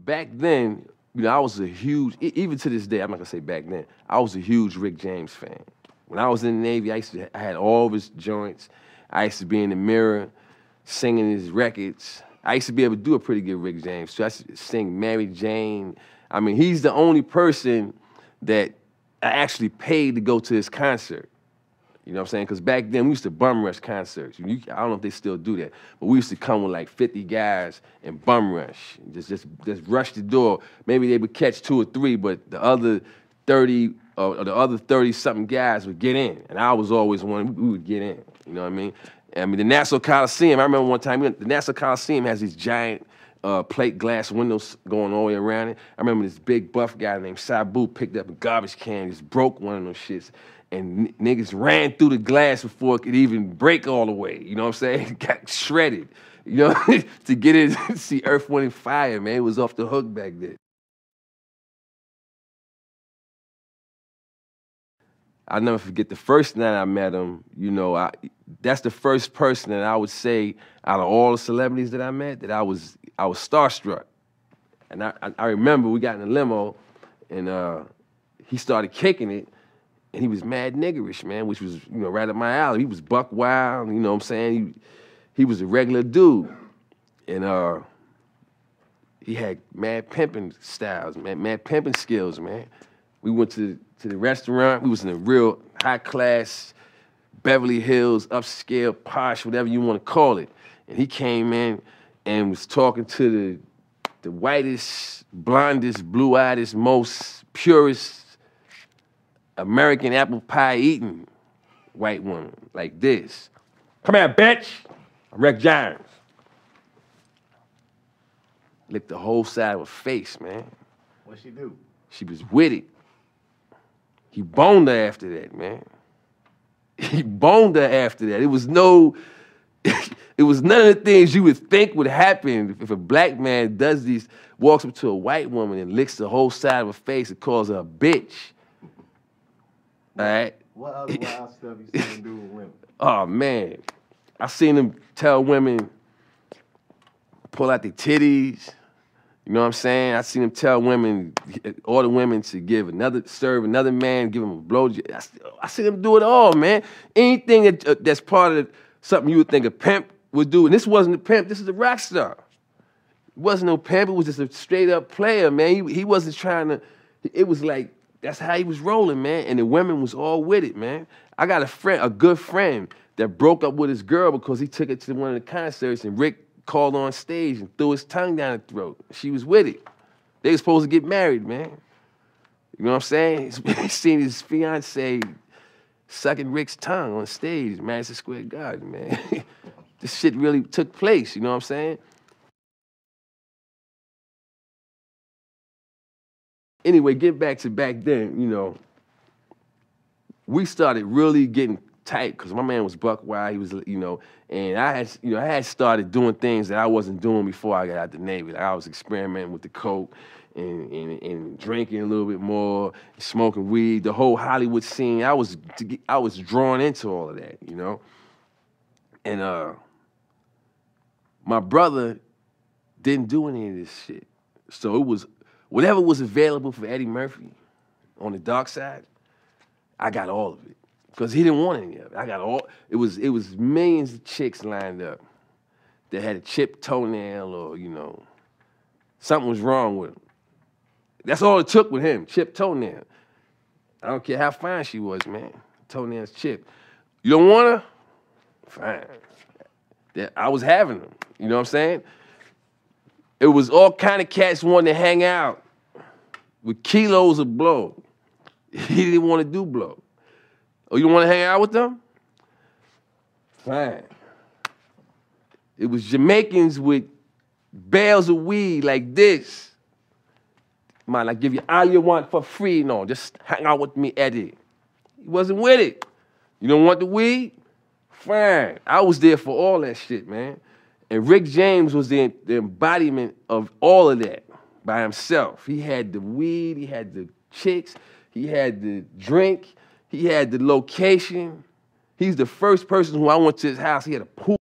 back then, you know, I was a huge, even to this day, I'm not gonna say back then, I was a huge Rick James fan. When I was in the Navy, I had all of his joints. I used to be in the mirror singing his records. I used to be able to do a pretty good Rick James. So I used to sing Mary Jane. I mean, he's the only person that I actually paid to go to his concert. You know what I'm saying? Because back then, we used to bum rush concerts. I don't know if they still do that, but we used to come with like 50 guys and bum rush. Just rush the door. Maybe they would catch 2 or 3, but the other 30 or the other 30-something guys would get in. And I was always one, we would get in. You know what I mean? I mean, the Nassau Coliseum, I remember one time, the Nassau Coliseum has these giant plate glass windows going all the way around it. I remember this big buff guy named Sabu picked up a garbage can, just broke one of those shits, and niggas ran through the glass before it could even break all the way. You know what I'm saying? Got shredded, you know, to get in to see Earth, Wind & Fire, man. It was off the hook back then. I'll never forget the first night I met him, you know, that's the first person that I would say out of all the celebrities that I met that I was starstruck. And I remember we got in a limo and he started kicking it and he was mad niggerish, man, which was, you know, right up my alley. He was buck wild, you know what I'm saying? He was a regular dude. And he had mad pimping styles, man, mad pimping skills, man. We went to the restaurant. We was in a real high-class, Beverly Hills, upscale, posh, whatever you want to call it. And he came in and was talking to the whitest, blondest, blue-eyedest, most purest American apple pie eating white woman, like this. Come here, bitch. I'm Rick James. Licked the whole side of her face, man. What'd she do? She was with it. He boned her after that, man. He boned her after that. It was none of the things you would think would happen if a black man does these, walks up to a white woman and licks the whole side of her face and calls her a bitch. All right? What other wild stuff you seen him do with women? Oh, man. I seen him tell women, pull out their titties. You know what I'm saying? I seen him tell women, order women to serve another man, give him a blowjob. I seen him do it all, man. Anything that's part of something you would think a pimp would do, and this wasn't a pimp, this is a rock star. It wasn't no pimp, it was just a straight up player, man. He wasn't trying to, it was like, that's how he was rolling, man, and the women was all with it, man. I got a good friend that broke up with his girl because he took it to one of the concerts and Rick called on stage and threw his tongue down her throat. She was with it. They were supposed to get married, man. You know what I'm saying? He's seen his fiance sucking Rick's tongue on stage, Madison Square Garden, man. This shit really took place, you know what I'm saying? Anyway, get back to back then, you know, we started really getting tight because my man was buck wild. He was, you know, and I had started doing things that I wasn't doing before I got out the Navy. Like I was experimenting with the coke and drinking a little bit more, smoking weed. The whole Hollywood scene, I was drawn into all of that, you know. And my brother didn't do any of this shit, so it was whatever was available for Eddie Murphy on the dark side. I got all of it. Because he didn't want any of it. I got all, it was millions of chicks lined up that had a chipped toenail or, you know, something was wrong with them. That's all it took with him, chipped toenail. I don't care how fine she was, man. Toenails chipped. You don't want her? Fine. I was having them, you know what I'm saying? It was all kind of cats wanting to hang out with kilos of blow. He didn't want to do blow. Oh, you don't want to hang out with them? Fine. It was Jamaicans with bales of weed like this. Man, I give you all you want for free. No, just hang out with me, Eddie. He wasn't with it. You don't want the weed? Fine. I was there for all that shit, man. And Rick James was the embodiment of all of that by himself. He had the weed, he had the chicks, he had the drink, he had the location. He's the first person who I went to his house. He had a pool.